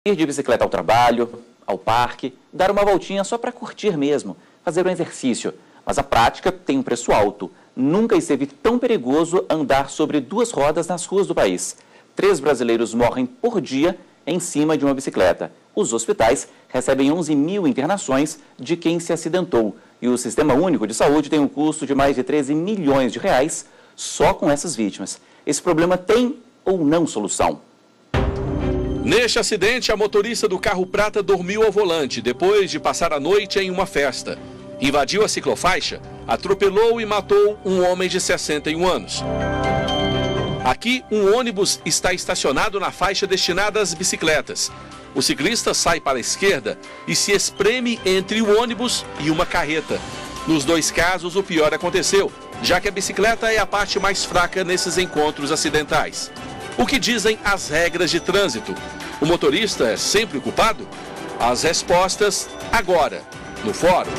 Ir de bicicleta ao trabalho, ao parque, dar uma voltinha só para curtir mesmo, fazer um exercício. Mas a prática tem um preço alto. Nunca esteve tão perigoso andar sobre duas rodas nas ruas do país. 3 brasileiros morrem por dia em cima de uma bicicleta. Os hospitais recebem 11 mil internações de quem se acidentou. E o Sistema Único de Saúde tem um custo de mais de 13 milhões de reais só com essas vítimas. Esse problema tem ou não solução? Neste acidente, a motorista do carro prata dormiu ao volante depois de passar a noite em uma festa. Invadiu a ciclofaixa, atropelou e matou um homem de 61 anos. Aqui, um ônibus está estacionado na faixa destinada às bicicletas. O ciclista sai para a esquerda e se espreme entre o ônibus e uma carreta. Nos 2 casos, o pior aconteceu, já que a bicicleta é a parte mais fraca nesses encontros acidentais. O que dizem as regras de trânsito? O motorista é sempre o culpado? As respostas agora, no Fórum.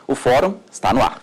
O Fórum está no ar.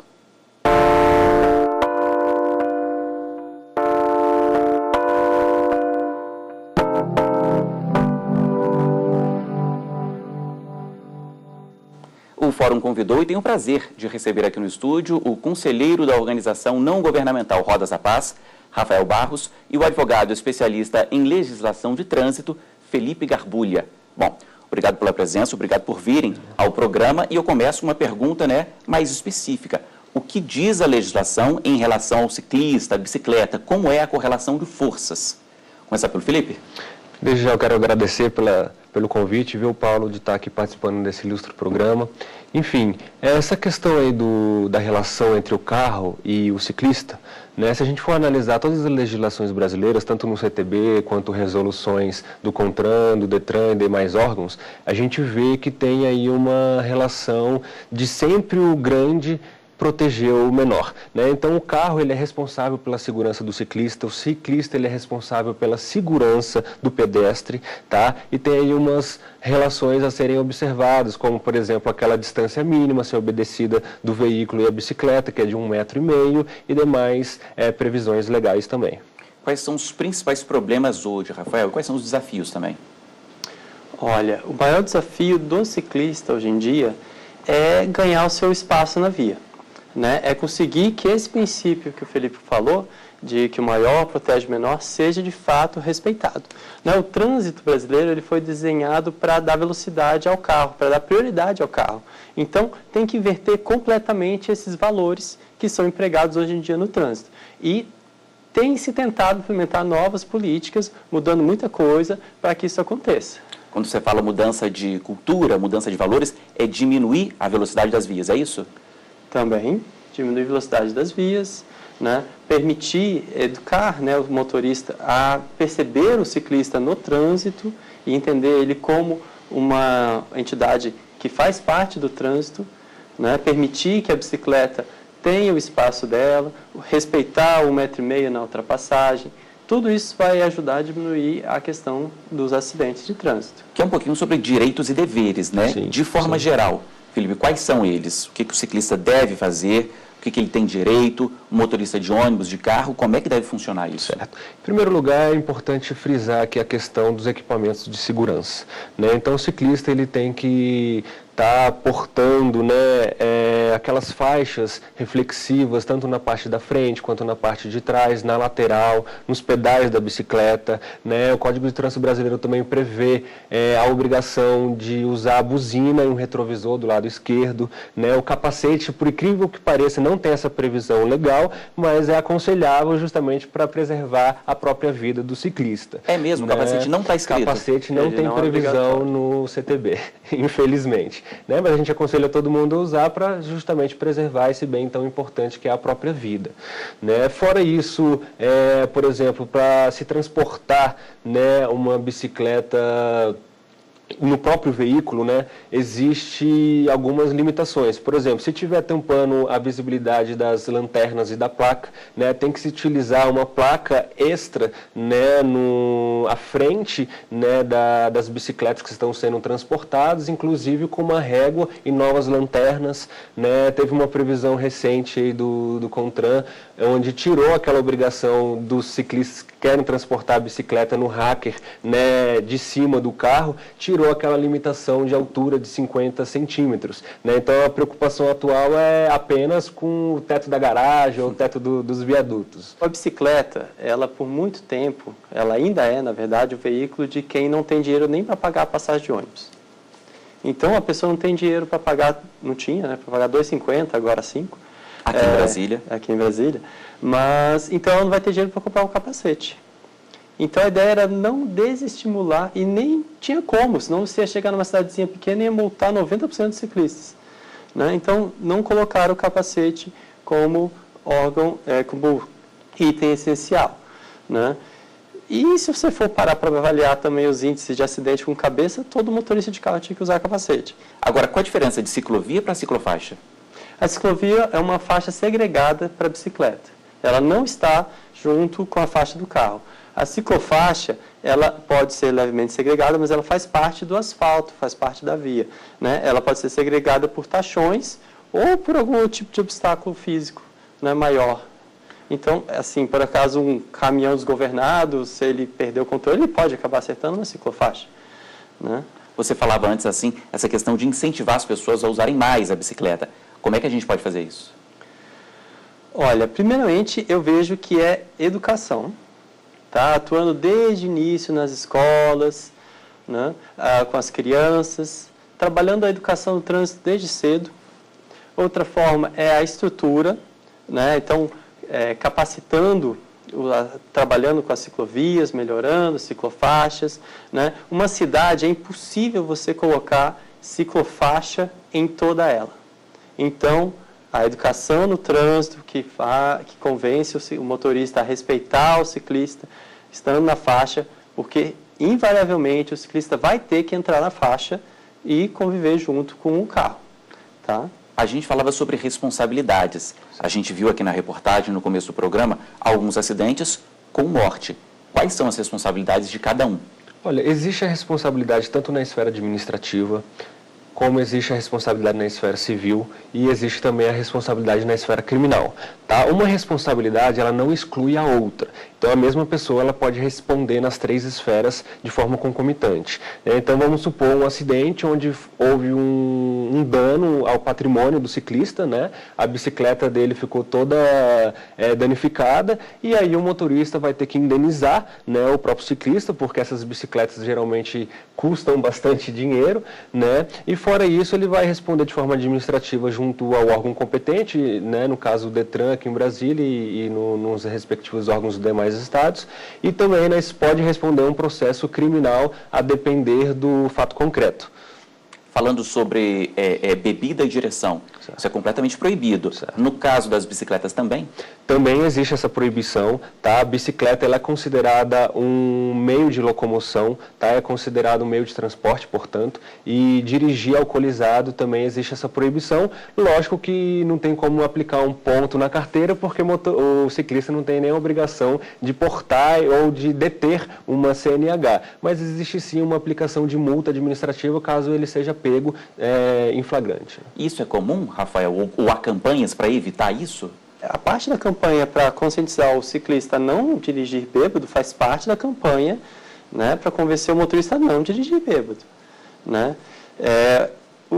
O Fórum convidou e tem o prazer de receber aqui no estúdio o conselheiro da organização não governamental Rodas da Paz, Rafael Barros, e o advogado especialista em legislação de trânsito, Felipe Garbulha. Bom, obrigado pela presença, obrigado por virem ao programa e eu começo com uma pergunta mais específica. O que diz a legislação em relação ao ciclista, à bicicleta? Como é a correlação de forças? Começar pelo Felipe? Desde já eu quero agradecer pelo convite, viu, Paulo, de estar aqui participando desse ilustre programa. Enfim, essa questão aí da relação entre o carro e o ciclista, né, se a gente for analisar todas as legislações brasileiras, tanto no CTB quanto resoluções do CONTRAN, do DETRAN e demais órgãos, a gente vê que tem aí uma relação de sempre o grande proteger o menor, né? Então o carro ele é responsável pela segurança do ciclista, o ciclista ele é responsável pela segurança do pedestre, tá? E tem aí umas relações a serem observadas, como por exemplo aquela distância mínima a ser obedecida do veículo e a bicicleta, que é de 1,5 m, e demais previsões legais também. Quais são os principais problemas hoje, Rafael? Quais são os desafios também? Olha, o maior desafio do ciclista hoje em dia é ganhar o seu espaço na via. Né, é conseguir que esse princípio que o Felipe falou, de que o maior protege o menor, seja de fato respeitado. Né, o trânsito brasileiro ele foi desenhado para dar velocidade ao carro, para dar prioridade ao carro. Então, tem que inverter completamente esses valores que são empregados hoje em dia no trânsito. E tem se tentado implementar novas políticas, mudando muita coisa para que isso aconteça. Quando você fala mudança de cultura, mudança de valores, é diminuir a velocidade das vias, é isso? Também diminuir a velocidade das vias, né? Permitir educar, né, o motorista a perceber o ciclista no trânsito e entender ele como uma entidade que faz parte do trânsito, né? Permitir que a bicicleta tenha o espaço dela, respeitar o 1,5 m na ultrapassagem. Tudo isso vai ajudar a diminuir a questão dos acidentes de trânsito. Que é um pouquinho sobre direitos e deveres, né? Sim, de forma geral. Felipe, quais são eles? O que o ciclista deve fazer? O que ele tem direito? O motorista de ônibus, de carro, como é que deve funcionar isso? Certo. Em primeiro lugar, é importante frisar aqui a questão dos equipamentos de segurança, né? Então, o ciclista ele tem que estar portando, né, aquelas faixas reflexivas, tanto na parte da frente quanto na parte de trás, na lateral, nos pedais da bicicleta, né? O Código de Trânsito Brasileiro também prevê a obrigação de usar a buzina e um retrovisor do lado esquerdo, né? O capacete, por incrível que pareça, não tem essa previsão legal, mas é aconselhável justamente para preservar a própria vida do ciclista. É mesmo? O né? capacete não está escrito? Capacete não tem previsão no CTB, infelizmente. Né? Mas a gente aconselha todo mundo a usar para justamente preservar esse bem tão importante que é a própria vida. Né? Fora isso, por exemplo, para se transportar, né, uma bicicleta no próprio veículo, né, existe algumas limitações. Por exemplo, se estiver tampando a visibilidade das lanternas e da placa, né, tem que se utilizar uma placa extra, né, à frente, né, das bicicletas que estão sendo transportadas, inclusive com uma régua e novas lanternas, né. Teve uma previsão recente aí do CONTRAN, onde tirou aquela obrigação dos ciclistas que querem transportar a bicicleta no hacker, né, de cima do carro, tirou aquela limitação de altura de 50 centímetros. Né? Então a preocupação atual é apenas com o teto da garagem ou o teto dos viadutos. A bicicleta, ela por muito tempo, ela ainda é, na verdade, o veículo de quem não tem dinheiro nem para pagar a passagem de ônibus. Então a pessoa não tem dinheiro para pagar, não tinha, né, para pagar R$2,50, agora 5. Aqui em Brasília. Aqui em Brasília. Mas, então ela não vai ter dinheiro para comprar o capacete. Então a ideia era não desestimular, e nem tinha como, senão você ia chegar numa cidadezinha pequena e ia multar 90% dos ciclistas. Né? Então não colocaram o capacete como órgão, como item essencial. Né? E se você for parar para avaliar também os índices de acidente com cabeça, todo motorista de carro tinha que usar capacete. Agora, qual a diferença de ciclovia para ciclofaixa? A ciclovia é uma faixa segregada para a bicicleta. Ela não está junto com a faixa do carro. A ciclofaixa, ela pode ser levemente segregada, mas ela faz parte do asfalto, faz parte da via. Né? Ela pode ser segregada por tachões ou por algum tipo de obstáculo físico, né, maior. Então, assim, por acaso um caminhão desgovernado, se ele perder o controle, ele pode acabar acertando uma ciclofaixa. Né? Você falava antes, assim, essa questão de incentivar as pessoas a usarem mais a bicicleta. Como é que a gente pode fazer isso? Olha, primeiramente eu vejo que é educação, tá? Atuando desde o início nas escolas, né? Com as crianças, trabalhando a educação do trânsito desde cedo. Outra forma é a estrutura, né? Então, capacitando, trabalhando com as ciclovias, melhorando ciclofaixas, né? Uma cidade é impossível você colocar ciclofaixa em toda ela. Então, a educação no trânsito que convence o motorista a respeitar o ciclista, estando na faixa, porque invariavelmente o ciclista vai ter que entrar na faixa e conviver junto com o carro. Tá? A gente falava sobre responsabilidades. A gente viu aqui na reportagem, no começo do programa, alguns acidentes com morte. Quais são as responsabilidades de cada um? Olha, existe a responsabilidade tanto na esfera administrativa, como existe a responsabilidade na esfera civil e existe também a responsabilidade na esfera criminal. Tá? Uma responsabilidade, ela não exclui a outra. Então, a mesma pessoa ela pode responder nas 3 esferas de forma concomitante. Então, vamos supor um acidente onde houve um dano ao patrimônio do ciclista, né? A bicicleta dele ficou toda danificada e aí o motorista vai ter que indenizar, né, o próprio ciclista, porque essas bicicletas geralmente custam bastante dinheiro, né? E fora isso, ele vai responder de forma administrativa junto ao órgão competente, né? No caso o Detran aqui em Brasília e nos respectivos órgãos dos demais estados, e também pode responder um processo criminal a depender do fato concreto. Falando sobre bebida e direção, certo. Isso é completamente proibido. Certo. No caso das bicicletas também? Também existe essa proibição, tá? A bicicleta ela é considerada um meio de locomoção, tá? É considerado um meio de transporte, portanto, e dirigir alcoolizado também existe essa proibição. Lógico que não tem como aplicar um ponto na carteira, porque o ciclista não tem nem a obrigação de portar ou de deter uma CNH, mas existe sim uma aplicação de multa administrativa caso ele seja pego em flagrante. Isso é comum, Rafael? Ou há campanhas para evitar isso? A parte da campanha para conscientizar o ciclista a não dirigir bêbado faz parte da campanha, né, para convencer o motorista a não dirigir bêbado. Né?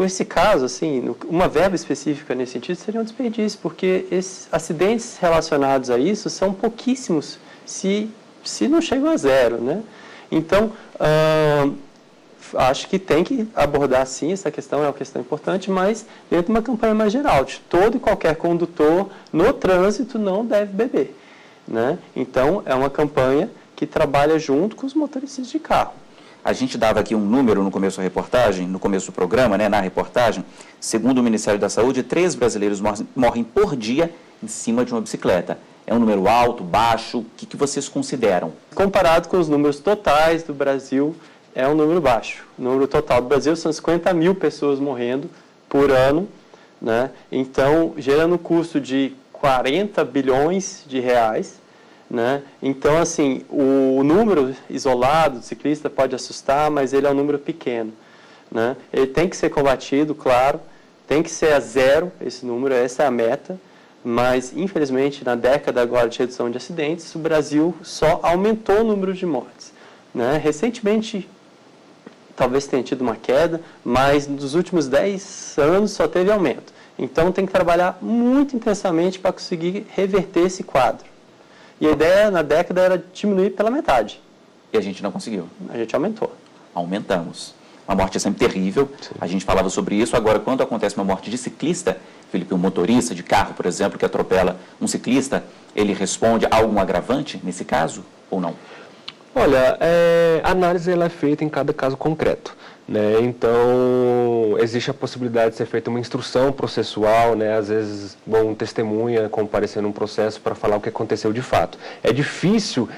Esse caso, assim, uma verba específica nesse sentido seria um desperdício, porque esses acidentes relacionados a isso são pouquíssimos, se não chegam a 0. Né? Então, acho que tem que abordar, sim, essa questão é uma questão importante, mas dentro de uma campanha mais geral, de todo e qualquer condutor no trânsito não deve beber. Né? Então, é uma campanha que trabalha junto com os motoristas de carro. A gente dava aqui um número no começo da reportagem, no começo do programa, né, na reportagem. Segundo o Ministério da Saúde, 3 brasileiros morrem por dia em cima de uma bicicleta. É um número alto, baixo? O que vocês consideram? Comparado com os números totais do Brasil, é um número baixo. O número total do Brasil são 50 mil pessoas morrendo por ano, né? Então, gerando um custo de 40 bilhões de reais, né? Então, assim, o número isolado do ciclista pode assustar, mas ele é um número pequeno, né? Ele tem que ser combatido, claro, tem que ser a zero esse número, essa é a meta, mas, infelizmente, na década agora de redução de acidentes, o Brasil só aumentou o número de mortes, né? Recentemente, talvez tenha tido uma queda, mas nos últimos 10 anos só teve aumento. Então, tem que trabalhar muito intensamente para conseguir reverter esse quadro. E a ideia na década era diminuir pela metade. E a gente não conseguiu. A gente aumentou. Aumentamos. Uma morte é sempre terrível. Sim. A gente falava sobre isso. Agora, quando acontece uma morte de ciclista, Felipe, um motorista de carro, por exemplo, que atropela um ciclista, ele responde a algum agravante nesse caso ou não? Olha, a análise ela é feita em cada caso concreto, né? Então, existe a possibilidade de ser feita uma instrução processual, né? Às vezes, um testemunha comparecer num processo para falar o que aconteceu de fato. É difícil,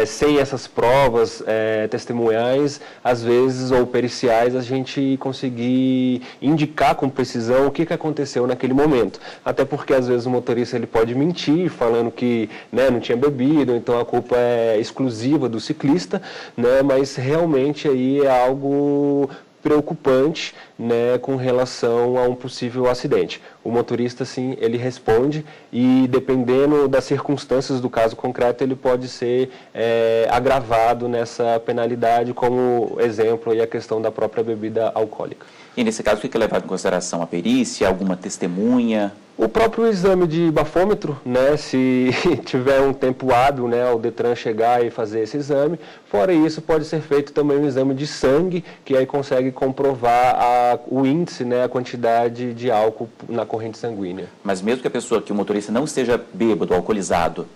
sem essas provas testemunhais, às vezes, ou periciais, a gente conseguir indicar com precisão o que aconteceu naquele momento. Até porque, às vezes, o motorista ele pode mentir, falando que, né, não tinha bebido, então a culpa é exclusiva do ciclista, né? Mas realmente aí é algo preocupante, né, com relação a um possível acidente. O motorista, sim, ele responde e, dependendo das circunstâncias do caso concreto, ele pode ser agravado nessa penalidade, como exemplo aí a questão da própria bebida alcoólica. E nesse caso, o que é levado em consideração? A perícia, alguma testemunha? O próprio exame de bafômetro, né, se tiver um tempo hábil, né, o Detran chegar e fazer esse exame. Fora isso, pode ser feito também um exame de sangue, que aí consegue comprovar o índice, né, a quantidade de álcool na corrente sanguínea. Mas mesmo que o motorista não esteja bêbado, alcoolizado,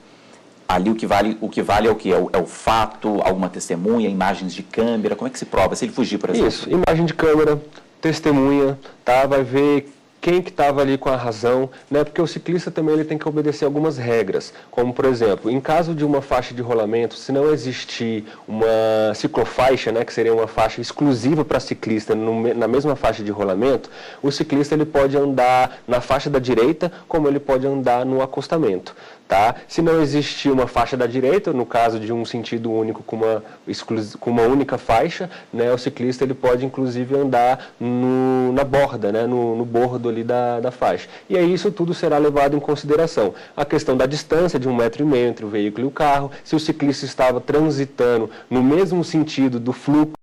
ali o que vale é o quê? É o fato, alguma testemunha, imagens de câmera? Como é que se prova? Se ele fugir, por exemplo? Isso, imagem de câmera, testemunha, tá? Vai ver quem que estava ali com a razão, né? Porque o ciclista também ele tem que obedecer algumas regras, como, por exemplo, em caso de uma faixa de rolamento, se não existir uma ciclofaixa, né, que seria uma faixa exclusiva para ciclista na mesma faixa de rolamento, o ciclista ele pode andar na faixa da direita, como ele pode andar no acostamento. Tá? Se não existir uma faixa da direita, no caso de um sentido único com uma única faixa, né, o ciclista ele pode inclusive andar na borda, né, no bordo ali da faixa. E aí isso tudo será levado em consideração. A questão da distância de 1,5 metro entre o veículo e o carro, se o ciclista estava transitando no mesmo sentido do fluxo,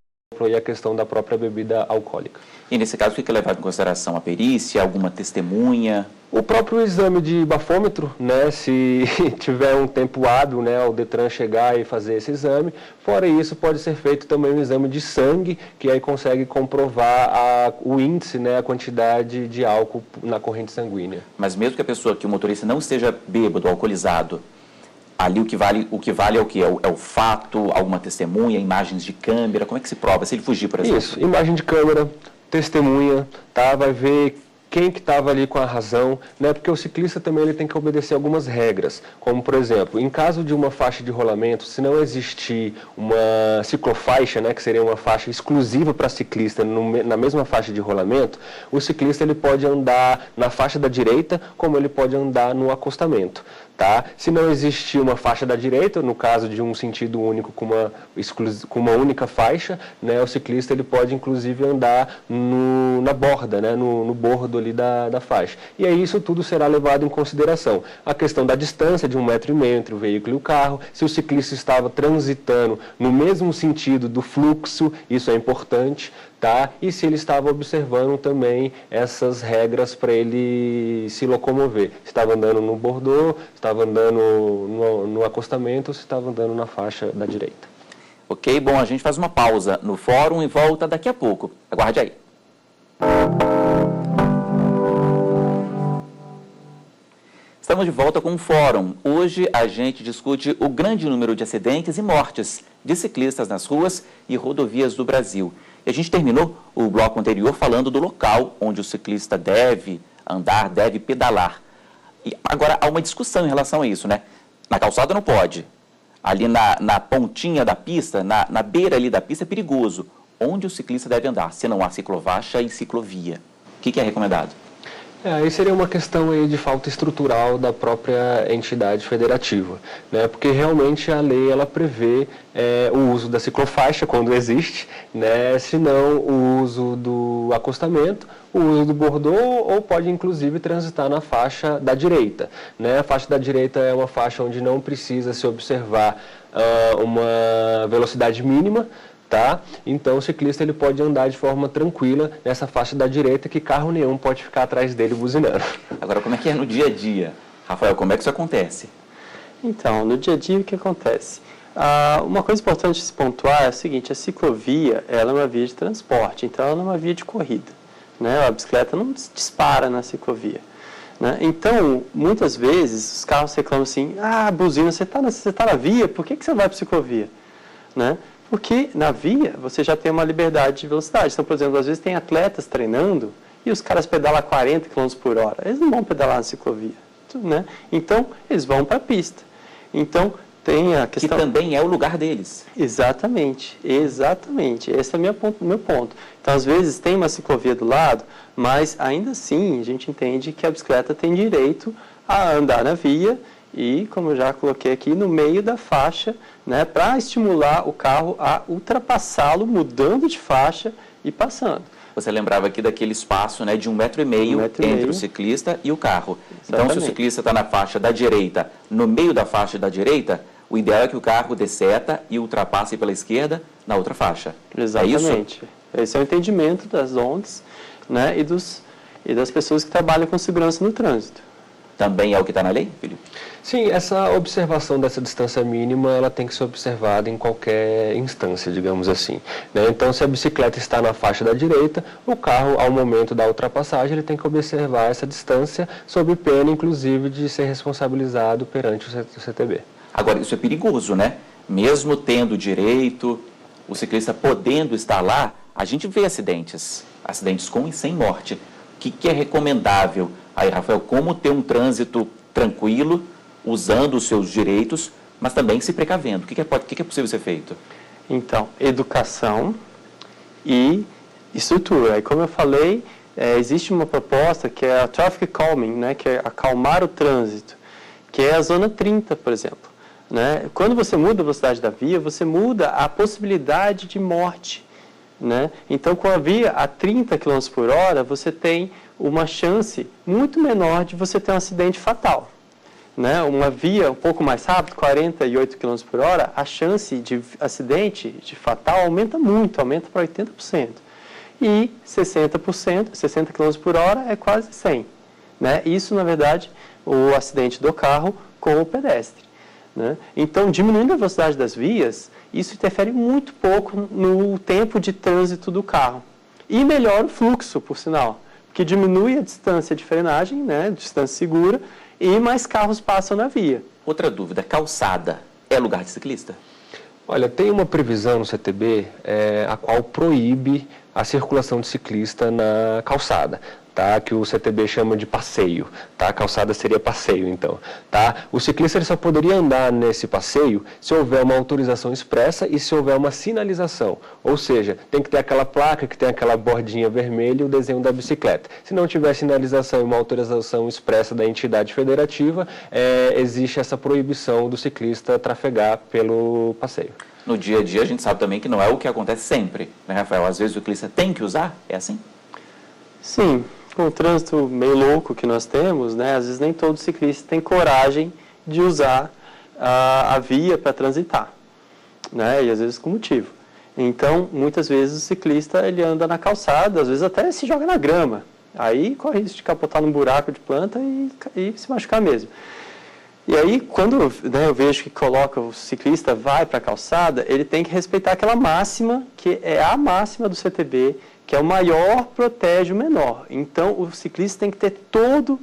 e a questão da própria bebida alcoólica. E nesse caso, o que é levado em consideração? A perícia, alguma testemunha? O próprio exame de bafômetro, né, se tiver um tempo hábil, né, o Detran chegar e fazer esse exame. Fora isso, pode ser feito também um exame de sangue, que aí consegue comprovar o índice, né, a quantidade de álcool na corrente sanguínea. Mas mesmo que o motorista não esteja bêbado, alcoolizado, ali o que vale é o quê? É o fato, alguma testemunha, imagens de câmera? Como é que se prova? Se ele fugir, por exemplo? Isso, imagem de câmera, testemunha, tá? Vai ver quem que estava ali com a razão, né? Porque o ciclista também ele tem que obedecer algumas regras, como, por exemplo, em caso de uma faixa de rolamento, se não existir uma ciclofaixa, né, que seria uma faixa exclusiva para ciclista na mesma faixa de rolamento, o ciclista ele pode andar na faixa da direita, como ele pode andar no acostamento. Tá? Se não existir uma faixa da direita, no caso de um sentido único com uma única faixa, né, o ciclista ele pode inclusive andar na borda, né, no bordo ali da faixa. E aí isso tudo será levado em consideração. A questão da distância de 1,5 metro entre o veículo e o carro, se o ciclista estava transitando no mesmo sentido do fluxo, isso é importante. Tá? E se ele estava observando também essas regras para ele se locomover. Se estava andando no bordô, se estava andando no acostamento, ou se estava andando na faixa da direita. Ok, bom, a gente faz uma pausa no fórum e volta daqui a pouco. Aguarde aí. Estamos de volta com o Fórum. Hoje a gente discute o grande número de acidentes e mortes de ciclistas nas ruas e rodovias do Brasil. E a gente terminou o bloco anterior falando do local onde o ciclista deve andar, deve pedalar. E agora há uma discussão em relação a isso, né? Na calçada não pode. ali na pontinha da pista, na beira ali da pista, é perigoso. Onde o ciclista deve andar, se não há ciclovaixa e ciclovia? O que é recomendado? Aí seria uma questão aí de falta estrutural da própria entidade federativa, né? Porque realmente a lei ela prevê o uso da ciclofaixa quando existe, né? Se não o uso do acostamento, o uso do bordô ou pode inclusive transitar na faixa da direita, né? A faixa da direita é uma faixa onde não precisa se observar uma velocidade mínima. Tá? Então o ciclista ele pode andar de forma tranquila nessa faixa da direita que carro nenhum pode ficar atrás dele buzinando. Agora, como é que é no dia a dia? Rafael, como é que isso acontece? Então, no dia a dia o que acontece? Uma coisa importante de se pontuar é o seguinte, a ciclovia ela é uma via de transporte, então ela não é uma via de corrida. Né? A bicicleta não dispara na ciclovia. Né? Então, muitas vezes os carros reclamam assim, buzina, você tá na via, por que você vai para a ciclovia? Né? Porque na via você já tem uma liberdade de velocidade. Então, por exemplo, às vezes tem atletas treinando e os caras pedalam a 40 km por hora. Eles não vão pedalar na ciclovia. Né? Então, eles vão para a pista. Então, tem a questão... Que também é o lugar deles. Exatamente, exatamente. Esse é o meu ponto. Então, às vezes tem uma ciclovia do lado, mas ainda assim a gente entende que a bicicleta tem direito a andar na via e, como eu já coloquei aqui, no meio da faixa, né, para estimular o carro a ultrapassá-lo, mudando de faixa e passando. Você lembrava aqui daquele espaço, né, de 1,5 m entre o ciclista e o carro. Exatamente. Então, se o ciclista está na faixa da direita, no meio da faixa da direita, o ideal é que o carro dê seta e ultrapasse pela esquerda na outra faixa. Exatamente. É isso? Esse é o entendimento das ONGs, né, e das pessoas que trabalham com segurança no trânsito. Também é o que está na lei, Felipe? Sim, essa observação dessa distância mínima, ela tem que ser observada em qualquer instância, digamos assim. Né? Então, se a bicicleta está na faixa da direita, o carro, ao momento da ultrapassagem, ele tem que observar essa distância, sob pena, inclusive, de ser responsabilizado perante o CTB. Agora, isso é perigoso, né? Mesmo tendo direito, o ciclista podendo estar lá, a gente vê acidentes com e sem morte. O que é recomendável? Aí, Rafael, como ter um trânsito tranquilo, usando os seus direitos, mas também se precavendo? O que é possível ser feito? Então, educação e estrutura. E como eu falei, existe uma proposta que é a traffic calming, né, que é acalmar o trânsito, que é a zona 30, por exemplo. Né? Quando você muda a velocidade da via, você muda a possibilidade de morte. Né? Então, com a via a 30 km por hora, você tem uma chance muito menor de você ter um acidente fatal. Né? Uma via um pouco mais rápida, 48 km por hora, a chance de acidente de fatal aumenta muito, aumenta para 80%. E 60%, 60 km por hora é quase 100. Né? Isso, na verdade, o acidente do carro com o pedestre. Né? Então, diminuindo a velocidade das vias, isso interfere muito pouco no tempo de trânsito do carro. E melhora o fluxo, por sinal, porque diminui a distância de frenagem, né, distância segura, e mais carros passam na via. Outra dúvida, calçada é lugar de ciclista? Olha, tem uma previsão no CTB a qual proíbe a circulação de ciclista na calçada. Tá, que o CTB chama de passeio, tá? A calçada seria passeio, então. Tá? O ciclista ele só poderia andar nesse passeio se houver uma autorização expressa e se houver uma sinalização. Ou seja, tem que ter aquela placa que tem aquela bordinha vermelha e o desenho da bicicleta. Se não tiver sinalização e uma autorização expressa da entidade federativa, existe essa proibição do ciclista trafegar pelo passeio. No dia a dia, a gente sabe também que não é o que acontece sempre, né, Rafael? Às vezes o ciclista tem que usar, é assim? Sim. Com o trânsito meio louco que nós temos, né, às vezes nem todo ciclista tem coragem de usar a via para transitar, né, e às vezes com motivo. Então, muitas vezes o ciclista ele anda na calçada, às vezes até se joga na grama, aí corre risco de capotar num buraco de planta e se machucar mesmo. E aí, quando eu vejo que o ciclista vai para a calçada, ele tem que respeitar aquela máxima, que é a máxima do CTB, que é o maior protege o menor. Então, o ciclista tem que ter todo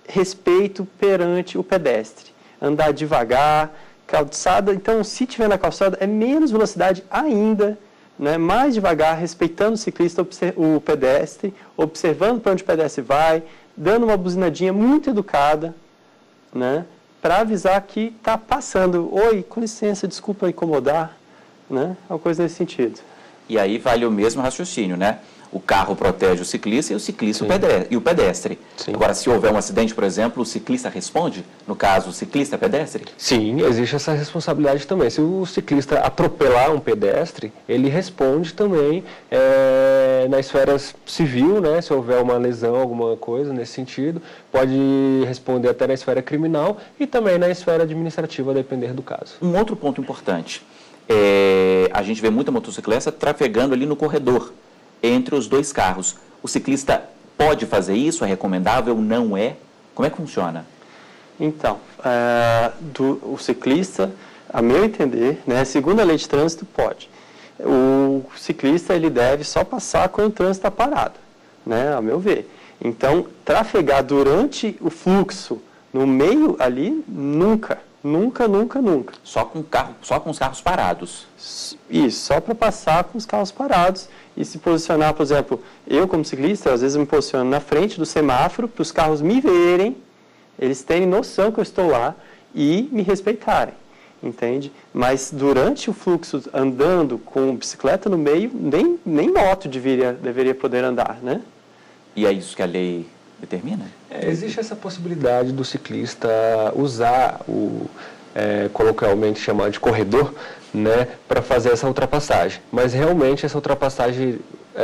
respeito perante o pedestre. Andar devagar, calçada. Então, se tiver na calçada, é menos velocidade ainda, né? Mais devagar, respeitando o ciclista, o pedestre, observando para onde o pedestre vai, dando uma buzinadinha muito educada, né? para avisar que está passando. Oi, com licença, desculpa incomodar, né? É uma coisa nesse sentido. E aí vale o mesmo raciocínio, né? O carro protege o ciclista e o ciclista e o pedestre. Sim. Agora, se houver um acidente, por exemplo, o ciclista responde? No caso, o ciclista é pedestre? Sim, existe essa responsabilidade também. Se o ciclista atropelar um pedestre, ele responde também na esfera civil, né? Se houver uma lesão, alguma coisa nesse sentido, pode responder até na esfera criminal e também na esfera administrativa, a depender do caso. Um outro ponto importante, a gente vê muita motocicleta trafegando ali no corredor, entre os dois carros. O ciclista pode fazer isso? É recomendável? Não é? Como é que funciona? Então, o ciclista, a meu entender, né, segundo a lei de trânsito, pode. O ciclista ele deve só passar quando o trânsito está parado, né, a meu ver. Então, trafegar durante o fluxo, no meio ali, nunca. Nunca. Só com os carros parados. Isso, só para passar com os carros parados e se posicionar, por exemplo, eu como ciclista, às vezes eu me posiciono na frente do semáforo para os carros me verem, eles terem noção que eu estou lá e me respeitarem, entende? Mas durante o fluxo, andando com bicicleta no meio, nem moto deveria poder andar, né? E é isso que a lei determina? Existe essa possibilidade do ciclista usar o coloquialmente chamado de corredor, né, para fazer essa ultrapassagem. Mas realmente essa ultrapassagem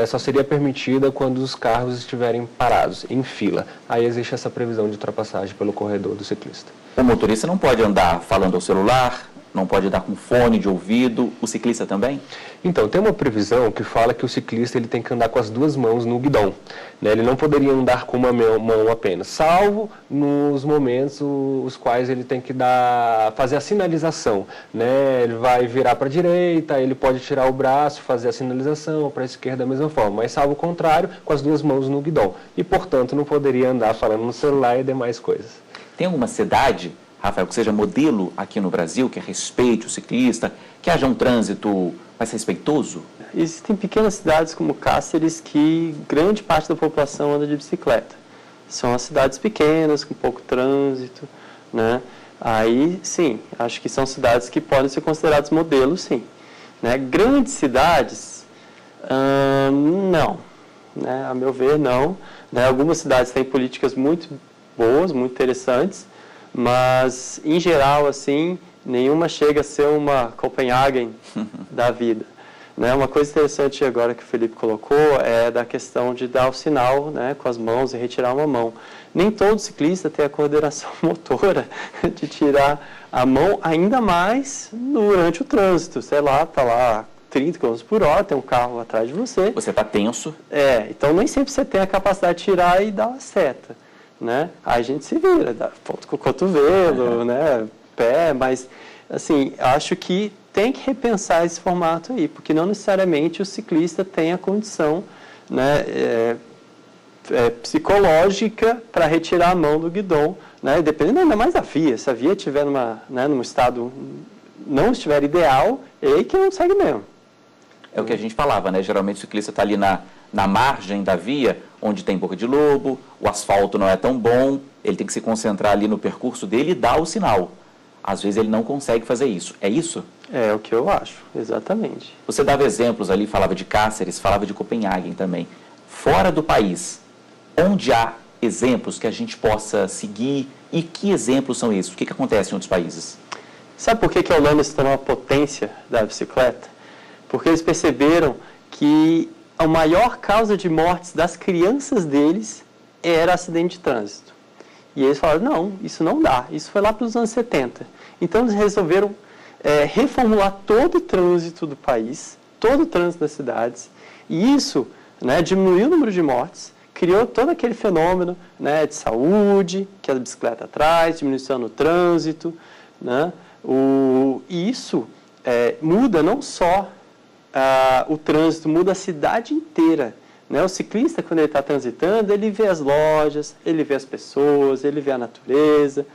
só seria permitida quando os carros estiverem parados, em fila. Aí existe essa previsão de ultrapassagem pelo corredor do ciclista. O motorista não pode andar falando ao celular, não pode andar com fone de ouvido, o ciclista também? Então, tem uma previsão que fala que o ciclista ele tem que andar com as duas mãos no guidão, né? Ele não poderia andar com uma mão apenas, salvo nos momentos os quais ele tem que fazer a sinalização, né? Ele vai virar para a direita, ele pode tirar o braço, fazer a sinalização, para a esquerda da mesma forma, mas salvo o contrário, com as duas mãos no guidão. E, portanto, não poderia andar falando no celular e demais coisas. Tem alguma cidade, Rafael, que seja modelo aqui no Brasil, que respeite o ciclista, que haja um trânsito mais respeitoso? Existem pequenas cidades como Cáceres que grande parte da população anda de bicicleta. São as cidades pequenas, com pouco trânsito, né? Aí, sim, acho que são cidades que podem ser consideradas modelos, sim. Né? Grandes cidades, não. Né? A meu ver, não. Né? Algumas cidades têm políticas muito boas, muito interessantes, mas, em geral, assim, nenhuma chega a ser uma Copenhagen da vida. Né? Uma coisa interessante agora que o Felipe colocou é da questão de dar o sinal, né, com as mãos e retirar uma mão. Nem todo ciclista tem a coordenação motora de tirar a mão, ainda mais durante o trânsito. Sei lá, está lá 30 km por hora, tem um carro atrás de você. Você está tenso. Então nem sempre você tem a capacidade de tirar e dar uma seta. Né? Aí a gente se vira, dá ponto com o cotovelo, né? Pé, mas assim, acho que tem que repensar esse formato aí, porque não necessariamente o ciclista tem a condição, né, psicológica para retirar a mão do guidão, né? Dependendo ainda mais da via. Se a via estiver num estado não estiver ideal, é aí que não segue mesmo. É o que a gente falava, né? Geralmente o ciclista está ali na margem da via, onde tem boca de lobo, o asfalto não é tão bom, ele tem que se concentrar ali no percurso dele e dar o sinal. Às vezes ele não consegue fazer isso. É isso? É o que eu acho, exatamente. Você dava exemplos ali, falava de Cáceres, falava de Copenhagen também. Fora do país, onde há exemplos que a gente possa seguir e que exemplos são esses? O que acontece em outros países? Sabe por que a Holanda se tornou uma potência da bicicleta? Porque eles perceberam que a maior causa de mortes das crianças deles era acidente de trânsito. E eles falaram, não, isso não dá. Isso foi lá pelos anos 70. Então eles resolveram reformular todo o trânsito do país, todo o trânsito das cidades, e isso, né, diminuiu o número de mortes, criou todo aquele fenômeno, né, de saúde, que a bicicleta traz, diminuição no trânsito, né? E isso muda não só o trânsito, muda a cidade inteira. Né? O ciclista, quando ele está transitando, ele vê as lojas, ele vê as pessoas, ele vê a natureza,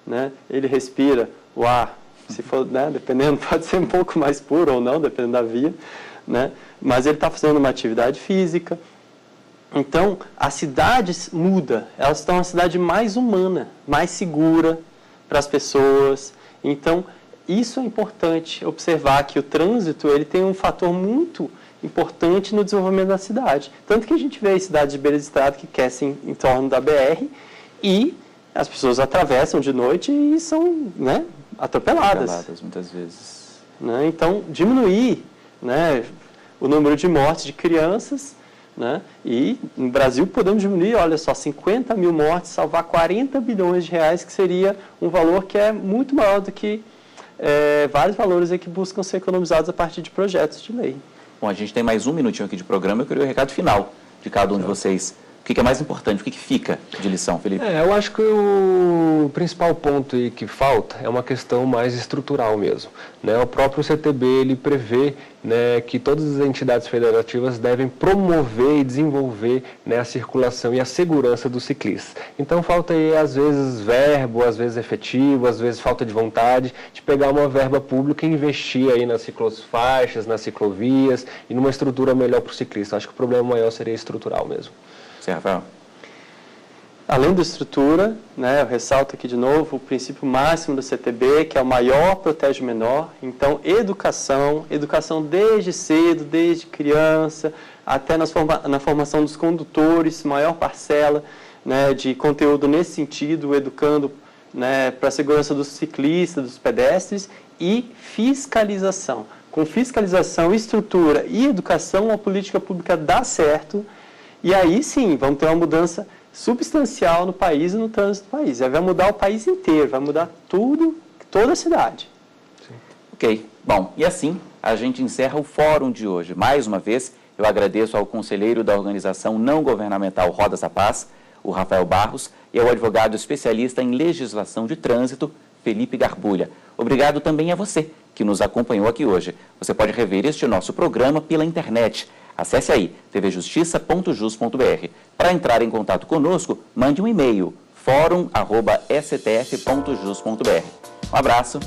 né? Ele respira o ar, se for, né, dependendo, pode ser um pouco mais puro ou não, dependendo da via, né? Mas ele está fazendo uma atividade física. Então, a cidade muda, elas estão uma cidade mais humana, mais segura, para as pessoas. Então, isso é importante observar que o trânsito ele tem um fator muito importante no desenvolvimento da cidade. Tanto que a gente vê cidades de beira de estrada que crescem em torno da BR e as pessoas atravessam de noite e são, né, atropeladas. Muitas vezes. Né? Então, diminuir, né, o número de mortes de crianças, né, e no Brasil podemos diminuir, olha só, 50 mil mortes, salvar 40 bilhões de reais, que seria um valor que é muito maior do que vários valores aí que buscam ser economizados a partir de projetos de lei. Bom, a gente tem mais um minutinho aqui de programa, eu queria o recado final de cada um de vocês. O que é mais importante? O que fica de lição, Felipe? Eu acho que o principal ponto aí que falta é uma questão mais estrutural mesmo, né? O próprio CTB, ele prevê, né, que todas as entidades federativas devem promover e desenvolver, né, a circulação e a segurança dos ciclistas. Então falta aí, às vezes, verbo, às vezes efetivo, às vezes falta de vontade de pegar uma verba pública e investir aí nas ciclofaixas, nas ciclovias e numa estrutura melhor para o ciclista. Acho que o problema maior seria estrutural mesmo. Você, Rafael? Além da estrutura, né, eu ressalto aqui de novo o princípio máximo do CTB, que é o maior protege o menor. Então, educação desde cedo, desde criança, até na formação dos condutores, maior parcela, né, de conteúdo nesse sentido, educando, né, para a segurança dos ciclistas, dos pedestres, e fiscalização. Com fiscalização, estrutura e educação, a política pública dá certo. E aí sim, vamos ter uma mudança substancial no país e no trânsito do país. Vai mudar o país inteiro, vai mudar tudo, toda a cidade. Sim. Ok, bom, e assim a gente encerra o fórum de hoje. Mais uma vez, eu agradeço ao conselheiro da organização não governamental Rodas da Paz, o Rafael Barros, e ao advogado especialista em legislação de trânsito, Felipe Garbulha. Obrigado também a você que nos acompanhou aqui hoje. Você pode rever este nosso programa pela internet. Acesse aí, tvjustiça.jus.br. Para entrar em contato conosco, mande um e-mail, forum@stf.jus.br. Um abraço